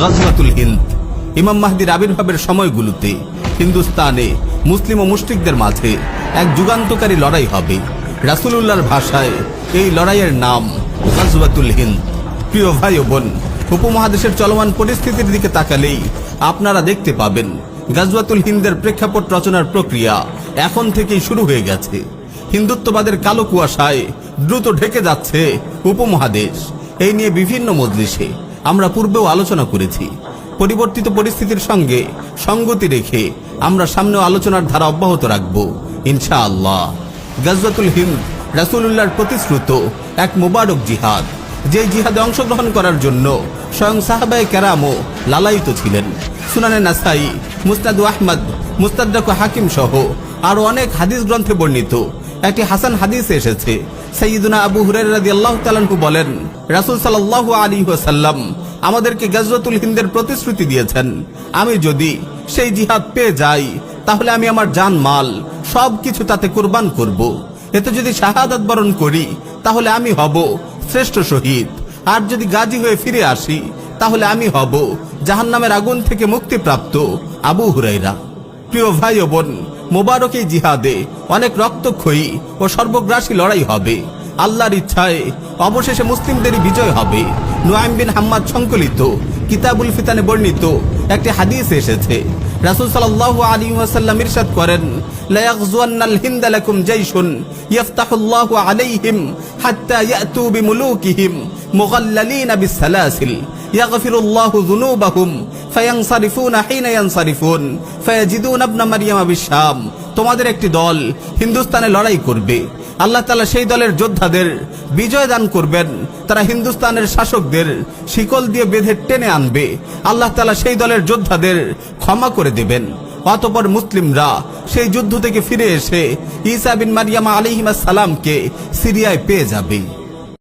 গাজওয়াতুল হিন্দ। ইমাম মাহদির আবির্ভাবের সময়গুলোতে হিন্দুস্তানে মুসলিম ও মুশরিকদের মাঝে এক যুগান্তকারী লড়াই হবে। রাসূলুল্লাহর ভাষায় এই লড়াইয়ের নাম গাজওয়াতুল হিন্দ। প্রিয় ভাই ও বোন, উপমহাদেশের চলমান পরিস্থিতির দিকে তাকালেই আপনারা দেখতে পাবেন গাজওয়াতুল হিন্দের প্রেক্ষাপট রচনার প্রক্রিয়া এখন থেকেই শুরু হয়ে গেছে। হিন্দুত্ববাদের কালো কুয়াশায় দ্রুত ঢেকে যাচ্ছে উপমহাদেশ। এই নিয়ে বিভিন্ন মজলিসে আমরা পূর্বেও আলোচনা করেছি। পরিবর্তিত পরিস্থিতির সঙ্গে সঙ্গতি রেখে আমরা সামনেও আলোচনার ধারা অব্যাহত রাখব ইনশাআল্লাহ। গাজওয়াতুল হিন্দ রাসূলুল্লাহর প্রতিশ্রুত এক মুবারক জিহাদ, যে জিহাদে অংশগ্রহণ করার জন্য স্বয়ং সাহাবায়ে কেরামও লালায়িত ছিলেন। সুনানে নাসাই, মুসনাদ আহমদ, মুস্তাদরাক হাকিম সহ আরো অনেক হাদিস গ্রন্থে বর্ণিত একটি হাসান হাদিসে এসেছে, সাইয়্যিদুনা আবু হুরায়রা রাদিয়াল্লাহু তাআলা আনহু বলেন, রাসূল সাল্লাল্লাহু আলাইহি ওয়াসাল্লাম আমাদেরকে গাজওয়াতুল হিন্দের প্রতিশ্রুতি দিয়েছেন, আমি যদি সেই জিহাদ পেয়ে যাই তাহলে আমি আমার জান মাল সবকিছু তাতে কুরবান করব। এতে যদি শাহাদাত বরণ করি তাহলে আমি হব শ্রেষ্ঠ শহীদ, আর যদি গাজী হয়ে ফিরে আসি তাহলে আমি হব জাহান্নামের আগুন থেকে মুক্তিপ্রাপ্ত আবু হুরায়রা। প্রিয় ভাই ও বোন, মোবারক এই জিহাদে অনেক রক্তক্ষয়ী ও সর্বগ্রাসী লড়াই হবে। আল্লাহর ইচ্ছায় অবশেষে মুসলিমদেরই বিজয় হবে। নুআইম বিন হাম্মাদ সংকলিত কিতাবুল ফিতানে বর্ণিত একটি হাদিসে এসেছে, রাসূল সাল্লাল্লাহু আলাইহি ওয়াসাল্লাম ইরশাদ করেন, লা ইয়াগজুয়ান্নাল হিন্দা লাকুম জাইশুন ইফতাহুল্লাহু আলাইহিম হাত্তা ইয়াতু বিমুলুকিহিম মুগাল্লালিনা বিসসালাসিল ইয়াগফিরুল্লাহু যুনুবাহুম ফায়ানসারিফুনা হিনা ইয়ানসারিফুন ফায়াজিদুনা ইবনা মারইয়ামা বিশাম। তোমাদের একটি দল হিন্দুস্তানে লড়াই করবে, আল্লাহ তাআলা সেই দলের যোদ্ধাদের বিজয় দান করবেন। তারা হিন্দুস্তানের শাসকদের শিকল দিয়ে বেঁধে টেনে আনবে, আল্লাহ তাআলা সেই দলের যোদ্ধাদের ক্ষমা করে দেবেন। অতঃপর মুসলিমরা সেই যুদ্ধ থেকে ফিরে এসে ঈসা বিন মারইয়াম আলাইহিস সালামকে সিরিয়ায় পেয়ে যাবে।